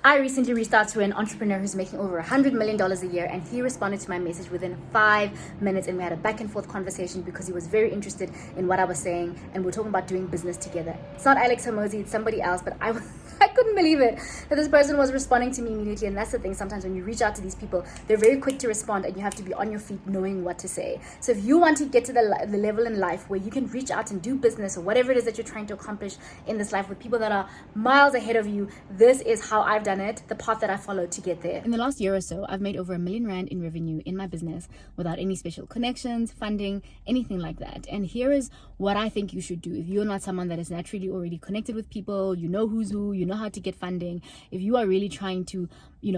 I recently reached out to an entrepreneur who's making over $100 million a year, and he responded to my message within 5 minutes, and we had a back and forth conversation because he was very interested in what I was saying, and we're talking about doing business together. It's not Alex Hormozi, it's somebody else, but I couldn't believe it that this person was responding to me immediately. And that's the thing, sometimes when you reach out to these people, they're very quick to respond, and you have to be on your feet knowing what to say. So if you want to get to the level in life where you can reach out and do business or whatever it is that you're trying to accomplish in this life with people that are miles ahead of you, this is how I've done it, the path that I followed to get there. In the last year or so, I've made over R1 million in revenue in my business without any special connections, funding, anything like that. And here is what I think you should do. If you're not someone that is naturally already connected with people, you know who's who, you know how to get funding, if you are really trying to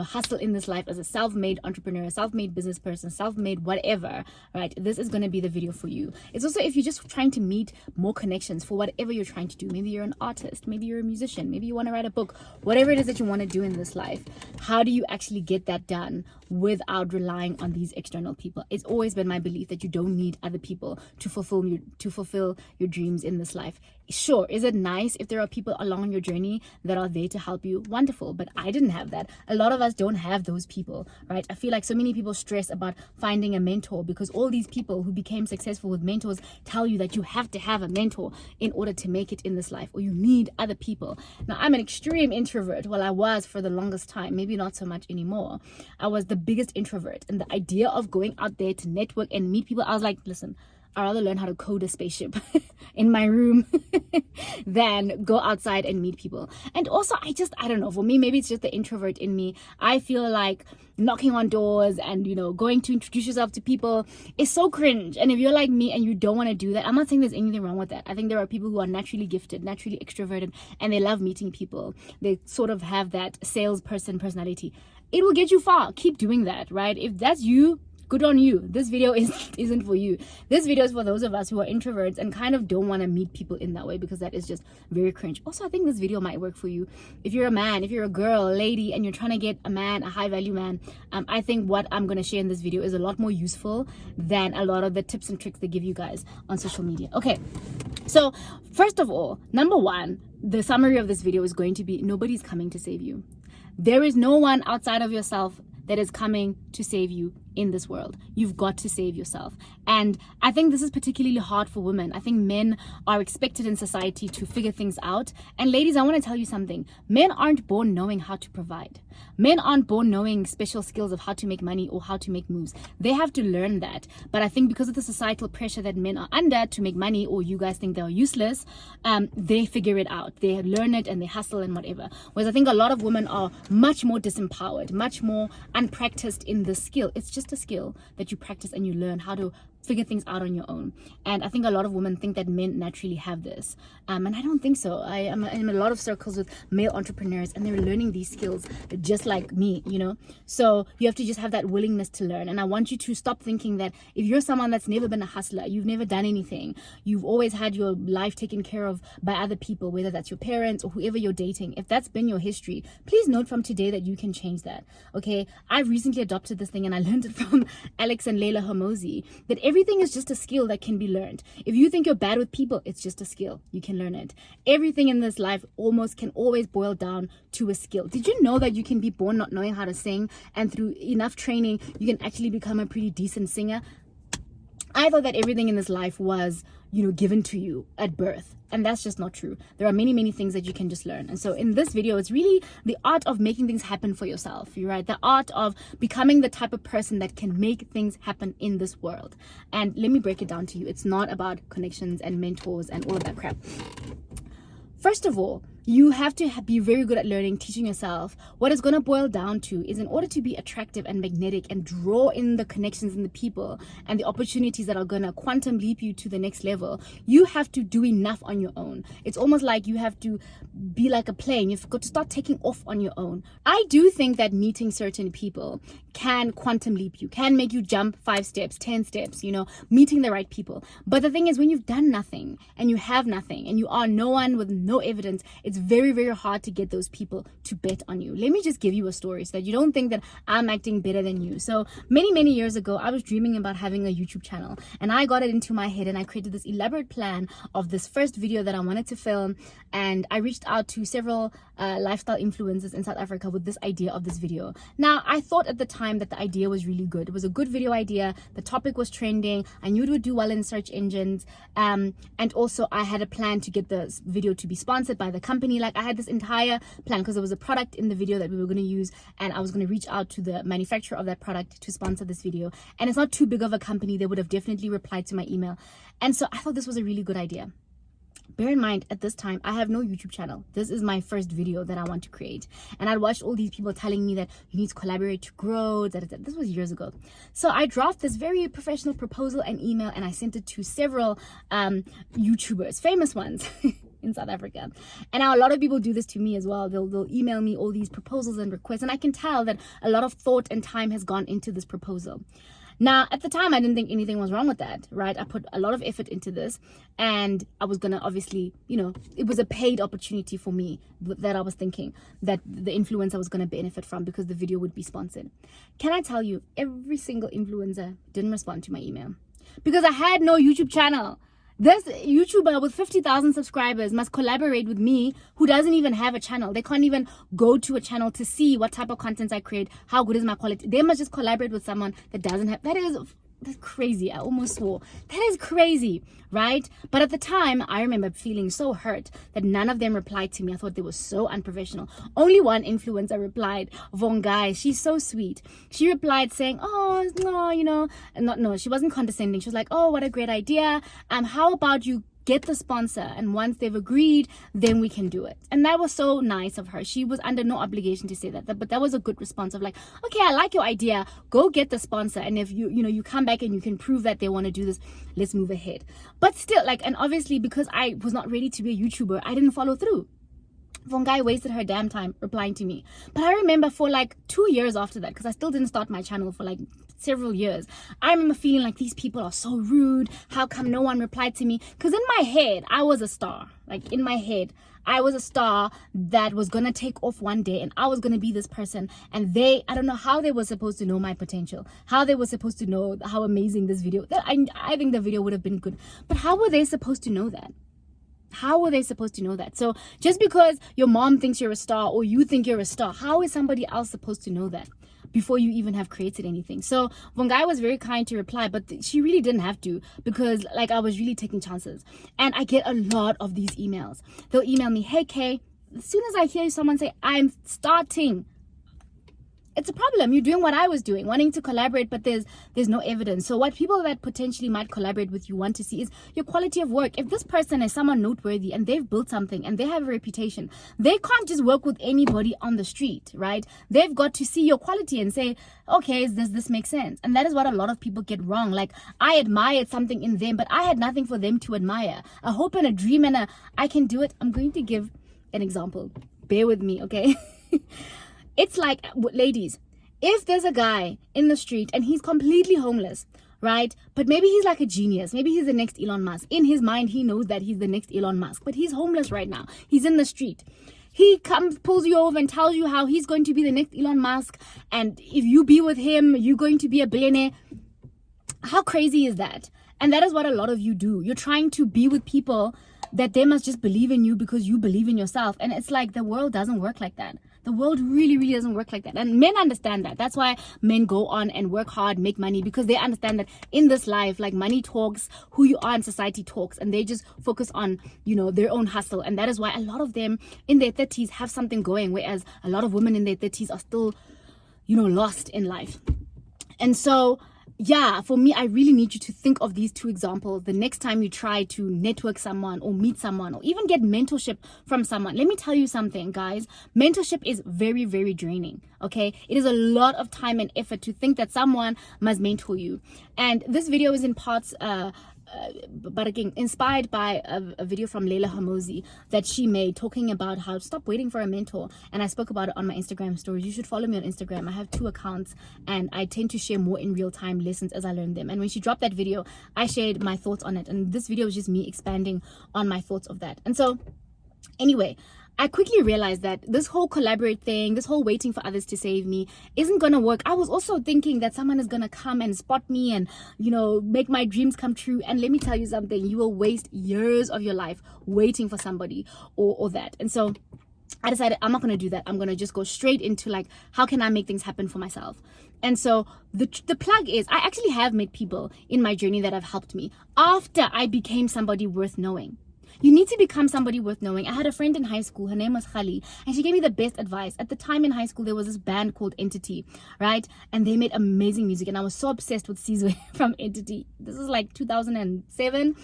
hustle in this life as a self-made entrepreneur, self-made business person, self-made whatever, right, this is going to be the video for you. It's also if you're just trying to meet more connections for whatever you're trying to do. Maybe you're an artist, maybe you're a musician, maybe you want to write a book, whatever it is that you want to do in this life. How do you actually get that done without relying on these external people? It's always been my belief that you don't need other people to fulfill your dreams in this life. Sure, is it nice if there are people along your journey that are there to help you? Wonderful, but I didn't have that. A lot of us don't have those people, right? I feel like so many people stress about finding a mentor because all these people who became successful with mentors tell you that you have to have a mentor in order to make it in this life, or you need other people. Now, I'm an extreme introvert. Well, I was for the longest time, maybe not so much anymore. I was the biggest introvert, and the idea of going out there to network and meet people, I was like, listen, I'd rather learn how to code a spaceship in my room than go outside and meet people. And also, I don't know, for me, maybe it's just the introvert in me. I feel like knocking on doors and, going to introduce yourself to people is so cringe. And if you're like me and you don't want to do that, I'm not saying there's anything wrong with that. I think there are people who are naturally gifted, naturally extroverted, and they love meeting people. They sort of have that salesperson personality. It will get you far. Keep doing that, right? If that's you, good on you. This video isn't for you. This video is for those of us who are introverts and kind of don't want to meet people in that way, because that is just very cringe. Also, I think this video might work for you. If you're a man, if you're a girl, a lady, and you're trying to get a man, a high value man, I think what I'm going to share in this video is a lot more useful than a lot of the tips and tricks they give you guys on social media. Okay, so first of all, number one, the summary of this video is going to be nobody's coming to save you. There is no one outside of yourself that is coming to save you in this world. You've got to save yourself. And I think this is particularly hard for women. I think men are expected in society to figure things out. And ladies, I want to tell you something. Men aren't born knowing how to provide. Men aren't born knowing special skills of how to make money or how to make moves. They have to learn that. But I think because of the societal pressure that men are under to make money, or you guys think they're useless, they figure it out. They learn it and they hustle and whatever. Whereas I think a lot of women are much more disempowered, much more unpracticed in this skill. It's just a skill that you practice and you learn how to figure things out on your own. And I think a lot of women think that men naturally have this, and I don't think so. I am in a lot of circles with male entrepreneurs, and they're learning these skills just like me, so you have to just have that willingness to learn. And I want you to stop thinking that if you're someone that's never been a hustler, you've never done anything, you've always had your life taken care of by other people, whether that's your parents or whoever you're dating, if that's been your history, please note from today that you can change that. Okay, I've recently adopted this thing, and I learned it from Alex and Layla Hormozi, that everything is just a skill that can be learned. If you think you're bad with people, it's just a skill. You can learn it. Everything in this life can always boil down to a skill. Did you know that you can be born not knowing how to sing, and through enough training, you can actually become a pretty decent singer? I thought that everything in this life was, given to you at birth. And that's just not true. There are many, many things that you can just learn. And so in this video, it's really the art of making things happen for yourself. You're right. The art of becoming the type of person that can make things happen in this world. And let me break it down to you. It's not about connections and mentors and all of that crap. First of all, you have to be very good at learning, teaching yourself. What it's going to boil down to is, in order to be attractive and magnetic and draw in the connections and the people and the opportunities that are going to quantum leap you to the next level, you have to do enough on your own. It's almost like you have to be like a plane. You've got to start taking off on your own. I do think that meeting certain people can quantum leap you, can make you jump 5 steps, 10 steps, meeting the right people. But the thing is, when you've done nothing and you have nothing and you are no one with no evidence, it's very, very hard to get those people to bet on you. Let me just give you a story so that you don't think that I'm acting better than you. So many years ago, I was dreaming about having a YouTube channel, and I got it into my head, and I created this elaborate plan of this first video that I wanted to film. And I reached out to several lifestyle influencers in South Africa with this idea of this video. Now, I thought at the time that the idea was really good. It was a good video idea. The topic was trending. I knew it would do well in search engines. And also I had a plan to get the video to be sponsored by the company. Like, I had this entire plan because there was a product in the video that we were going to use, and I was going to reach out to the manufacturer of that product to sponsor this video. And it's not too big of a company. They would have definitely replied to my email. And so I thought this was a really good idea. Bear in mind, at this time, I have no YouTube channel. This is my first video that I want to create. And I watched all these people telling me that you need to collaborate to grow. This was years ago. So I drafted this very professional proposal and email, and I sent it to several YouTubers, famous ones in South Africa. And now a lot of people do this to me as well. They'll email me all these proposals and requests. And I can tell that a lot of thought and time has gone into this proposal. Now, at the time, I didn't think anything was wrong with that, right? I put a lot of effort into this, and I was going to obviously, it was a paid opportunity for me that I was thinking that the influencer was going to benefit from because the video would be sponsored. Can I tell you, every single influencer didn't respond to my email because I had no YouTube channel. This YouTuber with 50,000 subscribers must collaborate with me, who doesn't even have a channel. They can't even go to a channel to see what type of content I create, how good is my quality. They must just collaborate with someone that doesn't have. That's crazy. I almost swore. That is crazy, right? But at the time, I remember feeling so hurt that none of them replied to me. I thought they were so unprofessional. Only one influencer replied, Vongai. She's so sweet. She replied saying, oh, no, she wasn't condescending. She was like, oh, what a great idea. How about you get the sponsor, and once they've agreed, then we can do it. And that was so nice of her. She was under no obligation to say that, but that was a good response of like, okay, I like your idea, go get the sponsor, and if you come back and you can prove that they want to do this, let's move ahead. But still, and obviously because I was not ready to be a YouTuber, I didn't follow through. One guy wasted her damn time replying to me. But I remember for 2 years after that, because I still didn't start my channel for several years, I remember feeling like these people are so rude. How come no one replied to me? Because in my head, I was a star. In my head, I was a star that was going to take off one day, and I was going to be this person. And I don't know how they were supposed to know my potential, how they were supposed to know how amazing this video, I think the video would have been good. But how were they supposed to know that? How were they supposed to know that? So just because your mom thinks you're a star or you think you're a star, how is somebody else supposed to know that before you even have created anything? So Vongai was very kind to reply, but she really didn't have to, because I was really taking chances. And I get a lot of these emails. They'll email me, hey Kay, as soon as I hear someone say I'm starting, it's a problem. You're doing what I was doing, wanting to collaborate, but there's no evidence. So what people that potentially might collaborate with you want to see is your quality of work. If this person is someone noteworthy and they've built something and they have a reputation, they can't just work with anybody on the street, right? They've got to see your quality and say, okay, does this make sense? And that is what a lot of people get wrong. I admired something in them, but I had nothing for them to admire. A hope and a dream and I can do it. I'm going to give an example. Bear with me, okay? It's like, ladies, if there's a guy in the street and he's completely homeless, right? But maybe he's like a genius. Maybe he's the next Elon Musk. In his mind, he knows that he's the next Elon Musk, but he's homeless right now. He's in the street. He pulls you over and tells you how he's going to be the next Elon Musk. And if you be with him, you're going to be a billionaire. How crazy is that? And that is what a lot of you do. You're trying to be with people that they must just believe in you because you believe in yourself. And it's like the world doesn't work like that. The world really, really doesn't work like that. And men understand that. That's why men go on and work hard, make money, because they understand that in this life, money talks, who you are in society talks, and they just focus on, their own hustle. And that is why a lot of them in their 30s have something going, whereas a lot of women in their 30s are still, lost in life. And so, yeah, for me, I really need you to think of these two examples the next time you try to network someone or meet someone or even get mentorship from someone. Let me tell you something, guys. Mentorship is very, very draining, okay? It is a lot of time and effort to think that someone must mentor you. And this video is in parts but again, inspired by a video from Leila Hamosi that she made talking about how to stop waiting for a mentor. And I spoke about it on my Instagram stories. You should follow me on Instagram. I have 2 accounts and I tend to share more in real time lessons as I learn them. And when she dropped that video, I shared my thoughts on it. And this video is just me expanding on my thoughts of that. And so anyway, I quickly realized that this whole collaborate thing, this whole waiting for others to save me isn't going to work. I was also thinking that someone is going to come and spot me and, make my dreams come true. And let me tell you something, you will waste years of your life waiting for somebody or that. And so I decided I'm not going to do that. I'm going to just go straight into like, how can I make things happen for myself? And so the plug is, I actually have met people in my journey that have helped me after I became somebody worth knowing. You need to become somebody worth knowing. I had a friend in high school, her name was Khali, and she gave me the best advice. At the time in high school, there was this band called Entity, right? And they made amazing music, and I was so obsessed with Sizwe from Entity. This is like 2007.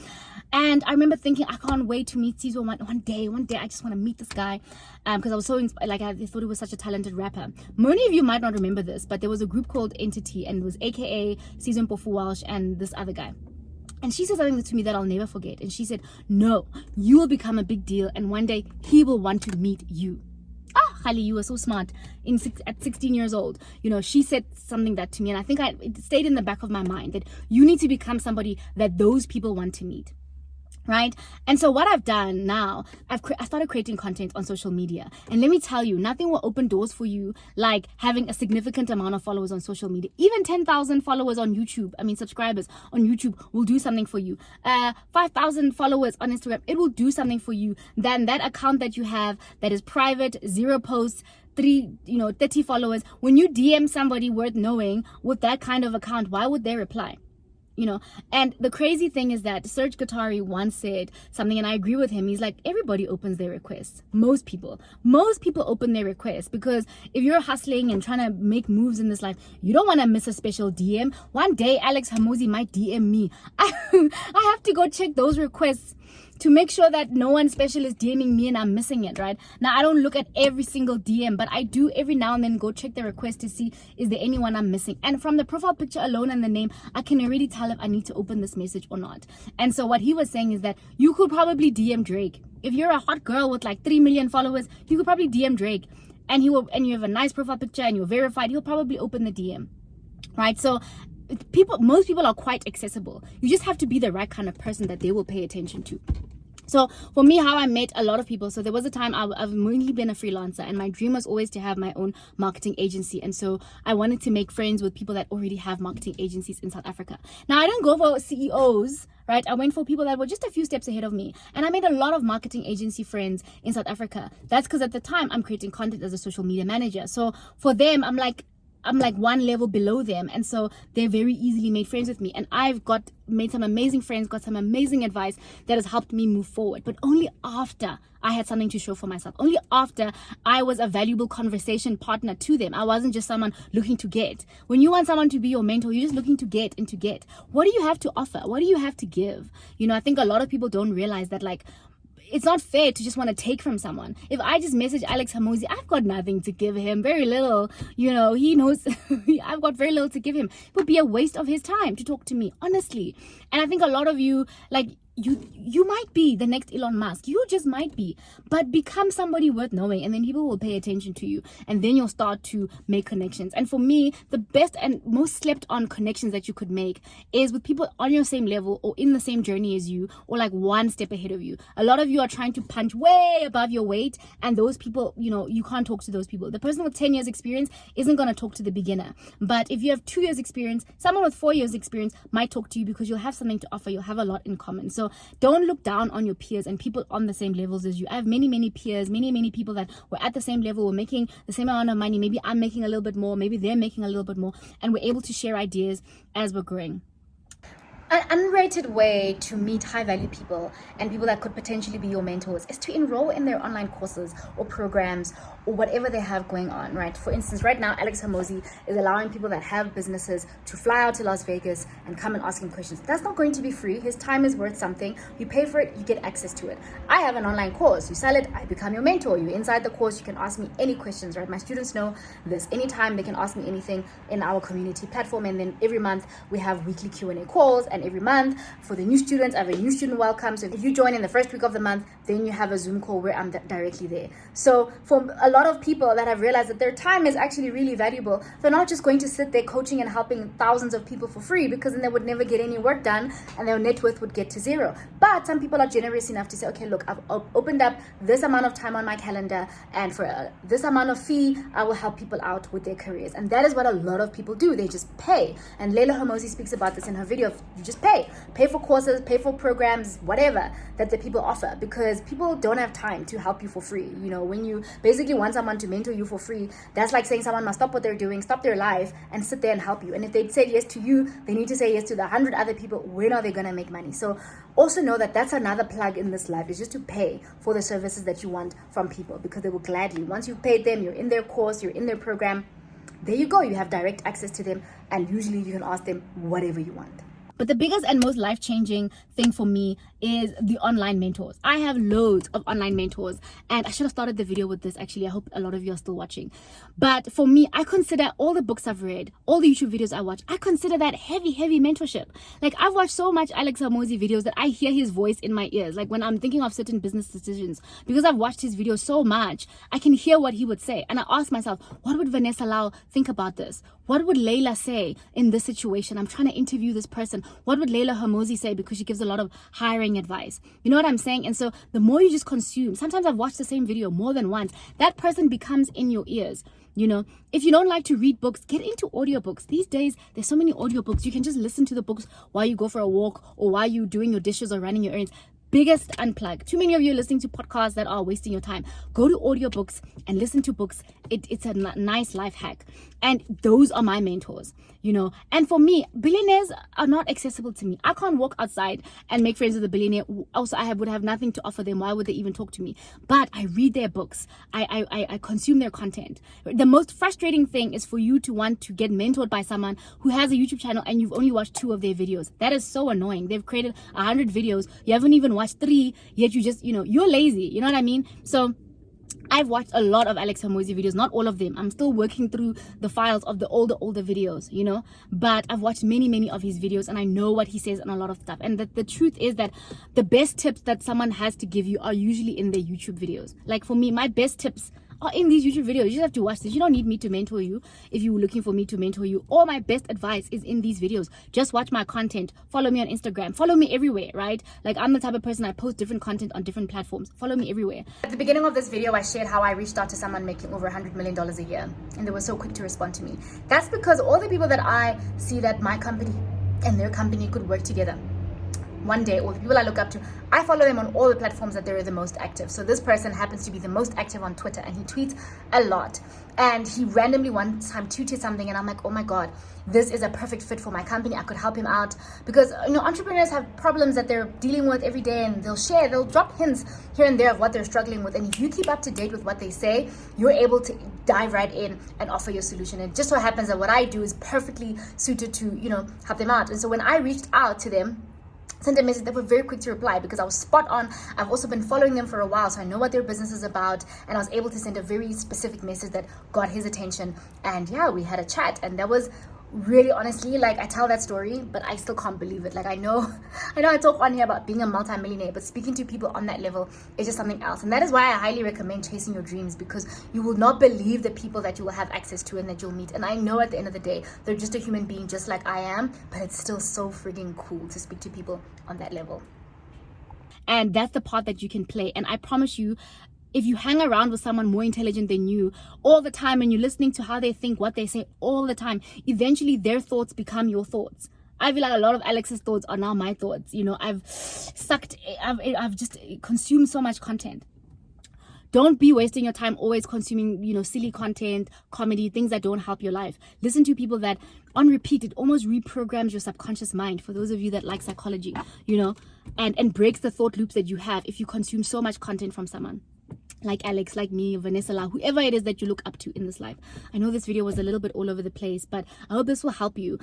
And I remember thinking, I can't wait to meet Sizwe one day. I just want to meet this guy, because I was so I thought he was such a talented rapper. Many of you might not remember this, but there was a group called Entity, and it was AKA Sizwe Mpofu Walsh and this other guy. And she said something to me that I'll never forget. And she said, no, you will become a big deal, and one day he will want to meet you. Khali, you were so smart. At 16 years old, she said something that to me, and I think it stayed in the back of my mind that you need to become somebody that those people want to meet. Right? And so what I've done now, I started creating content on social media. And let me tell you, nothing will open doors for you like having a significant amount of followers on social media. Even 10,000 followers on YouTube, subscribers on YouTube will do something for you. 5,000 followers on Instagram, it will do something for you than that account that you have that is private, 0 posts, 30 followers. When you DM somebody worth knowing with that kind of account, why would they reply? And the crazy thing is that Serge Guattari once said something, and I agree with him. He's like, everybody opens their requests. Most people open their requests, because if you're hustling and trying to make moves in this life, you don't want to miss a special DM. One day Alex Hamosi might DM me. I have to go check those requests to make sure that no one special is DMing me and I'm missing it, right? Now, I don't look at every single DM, but I do every now and then go check the request to see, is there anyone I'm missing? And from the profile picture alone and the name, I can already tell if I need to open this message or not. And so what he was saying is that you could probably DM Drake. If you're a hot girl with like 3 million followers, you could probably DM Drake. And you have a nice profile picture and you're verified, he'll probably open the DM, right? So most people are quite accessible. You just have to be the right kind of person that they will pay attention to. So for me, how I met a lot of people, so there was a time I've mainly been a freelancer, and my dream was always to have my own marketing agency. And so I wanted to make friends with people that already have marketing agencies in South Africa. Now, I don't go for CEOs, right? I went for people that were just a few steps ahead of me. And I made a lot of marketing agency friends in South Africa. That's because at the time I'm creating content as a social media manager. So for them, I'm like one level below them, and so they very easily made friends with me, and I've made some amazing friends, got some amazing advice that has helped me move forward, but only after I had something to show for myself, only after I was a valuable conversation partner to them. I wasn't just someone looking to get. When you want someone to be your mentor, you're just looking to get and to get. What do you have to offer? What do you have to give? I think a lot of people don't realize that, like, it's not fair to just want to take from someone. If I just message Alex Hamosi, I've got nothing to give him, very little. He knows I've got very little to give him. It would be a waste of his time to talk to me, honestly. And I think a lot of you, like, you might be the next Elon Musk. You just might be. But become somebody worth knowing, and then people will pay attention to you, and then you'll start to make connections. And for me, the best and most slept on connections that you could make is with people on your same level or in the same journey as you, or like one step ahead of you. A lot of you are trying to punch way above your weight, and those people, you can't talk to those people. The person with 10 years experience isn't going to talk to the beginner. But if you have 2 years experience, someone with 4 years experience might talk to you, because you'll have something to offer. You'll have a lot in common. So don't look down on your peers and people on the same levels as you. I have many peers, many people that were at the same level, were making the same amount of money. Maybe I'm making a little bit more, maybe they're making a little bit more, and we're able to share ideas as we're growing. An underrated way to meet high-value people and people that could potentially be your mentors is to enroll in their online courses or programs or whatever they have going on, right? For instance, right now, Alex Hamosi is allowing people that have businesses to fly out to Las Vegas and come and ask him questions. That's not going to be free. His time is worth something. You pay for it, you get access to it. I have an online course. You sell it, I become your mentor. You're inside the course, you can ask me any questions, right? My students know this. Anytime they can ask me anything in our community platform, and then every month we have weekly Q&A calls, and every month. For the new students, I have a new student welcome. So if you join in the first week of the month, then you have a Zoom call where I'm directly there. So for a lot of people that have realized that their time is actually really valuable, they're not just going to sit there coaching and helping thousands of people for free, because then they would never get any work done and their net worth would get to zero. But some people are generous enough to say, okay, look, I've opened up this amount of time on my calendar, and for this amount of fee, I will help people out with their careers. And that is what a lot of people do. They just pay. And Leila Hormozi speaks about this in her video. You just pay for courses, pay for programs, whatever that the people offer, because people don't have time to help you for free. You know, when you basically want someone to mentor you for free, that's like saying someone must stop what they're doing, stop their life, and sit there and help you. And if they say yes to you, they need to say yes to the 100 other people. When are they going to make money? So also know that that's another plug in this life, is just to pay for the services that you want from people, because they will gladly, once you've paid them, you're in their course, you're in their program, there you go, you have direct access to them, and usually you can ask them whatever you want. But the biggest and most life-changing thing for me is the online mentors. I have loads of online mentors, and I should have started the video with this actually. I hope a lot of you are still watching. But for me, I consider all the books I've read, all the YouTube videos I watch, I consider that heavy mentorship. Like, I've watched so much Alex Hormozi videos that I hear his voice in my ears. Like when I'm thinking of certain business decisions, because I've watched his videos so much, I can hear what he would say. And I ask myself, what would Vanessa Lau think about this? What would Leila say in this situation? I'm trying to interview this person. What would Leila Hormozi say, because she gives a lot of hiring advice? You know what I'm saying? And so the more you just consume, sometimes I've watched the same video more than once, that person becomes in your ears. You know, if you don't like to read books, get into audiobooks. These days, there's so many audiobooks. You can just listen to the books while you go for a walk, or while you're doing your dishes or running your errands. Biggest unplug. Too many of you are listening to podcasts that are wasting your time. Go to audiobooks and listen to books. It's a nice life hack. And those are my mentors, you know. And for me, billionaires are not accessible to me. I can't walk outside and make friends with a billionaire. Also, I would have nothing to offer them. Why would they even talk to me? But I read their books. I consume their content. The most frustrating thing is for you to want to get mentored by someone who has a YouTube channel and you've only watched 2 of their videos. That is so annoying. They've created 100 videos. You haven't even watched 3, yet you just, you know, you're lazy. You know what I mean? So I've watched a lot of Alex Hormozi videos, not all of them. I'm still working through the files of the older videos, you know, but I've watched many of his videos, and I know what he says on a lot of stuff. And the truth is that the best tips that someone has to give you are usually in their YouTube videos. Like for me, my best tips are in these YouTube videos. You just have to watch this. You don't need me to mentor you if you were looking for me to mentor you. All my best advice is in these videos. Just watch my content. Follow me on Instagram. Follow me everywhere, right? Like, I'm the type of person, I post different content on different platforms. Follow me everywhere. At the beginning of this video, I shared how I reached out to someone making over $100 million a year, and they were so quick to respond to me. That's because all the people that I see that my company and their company could work together one day, or the people I look up to, I follow them on all the platforms that they're the most active. So this person happens to be the most active on Twitter, and he tweets a lot. And he randomly one time tweeted something, and I'm like, oh my God, this is a perfect fit for my company. I could help him out, because, you know, entrepreneurs have problems that they're dealing with every day, and they'll drop hints here and there of what they're struggling with. And if you keep up to date with what they say, you're able to dive right in and offer your solution. And it just so happens that what I do is perfectly suited to, you know, help them out. And so when I reached out to them, sent a message, they were very quick to reply, because I was spot on. I've also been following them for a while, so I know what their business is about, and I was able to send a very specific message that got his attention. And yeah, we had a chat, and that was really, honestly, like, I tell that story, but I still can't believe it. Like, I know I talk on here about being a multi-millionaire, but speaking to people on that level is just something else. And that is why I highly recommend chasing your dreams, because you will not believe the people that you will have access to and that you'll meet. And I know at the end of the day, they're just a human being just like I am, but it's still so frigging cool to speak to people on that level. And that's the part that you can play. And I promise you, if you hang around with someone more intelligent than you all the time, and you're listening to how they think, what they say all the time, eventually their thoughts become your thoughts. I feel like a lot of Alex's thoughts are now my thoughts. You know, I've just consumed so much content. Don't be wasting your time always consuming, you know, silly content, comedy, things that don't help your life. Listen to people that on repeat, it almost reprograms your subconscious mind, for those of you that like psychology, you know, and breaks the thought loops that you have if you consume so much content from someone like Alex, like me, Vanessa Lau, whoever it is that you look up to in this life. I know this video was a little bit all over the place, but I hope this will help you.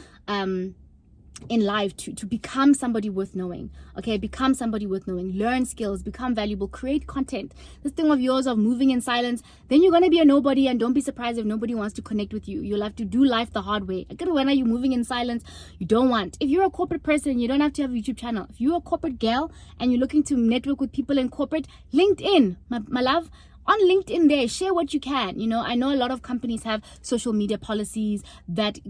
in life to become somebody worth knowing. Okay, become somebody worth knowing, learn skills, become valuable, create content. This thing of yours of moving in silence, then you're going to be a nobody, and don't be surprised if nobody wants to connect with you. You'll have to do life the hard way. When are you moving in silence? You don't want. If you're a corporate person, you don't have to have a YouTube channel. If you're a corporate gal and you're looking to network with people in corporate, LinkedIn, my love. On LinkedIn there, share what you can. I know a lot of companies have social media policies that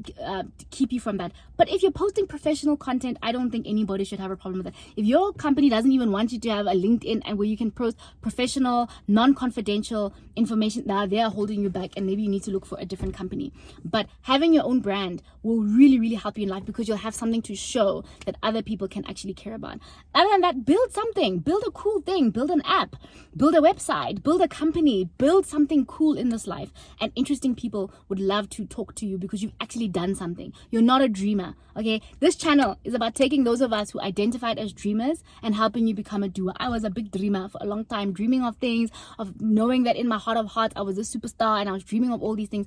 keep you from that. But if you're posting professional content, I don't think anybody should have a problem with that. If your company doesn't even want you to have a LinkedIn and where you can post professional, non-confidential information, they are holding you back, and maybe you need to look for a different company. But having your own brand will really, really help you in life, because you'll have something to show that other people can actually care about. Other than that, build something. Build a cool thing. Build an app. Build a website. Build a company. Build something cool in this life, and interesting people would love to talk to you because you've actually done something. You're not a dreamer. Okay, this channel is about taking those of us who identified as dreamers and helping you become a doer. I was a big dreamer for a long time, dreaming of things, of knowing that in my heart of hearts I was a superstar, and I was dreaming of all these things.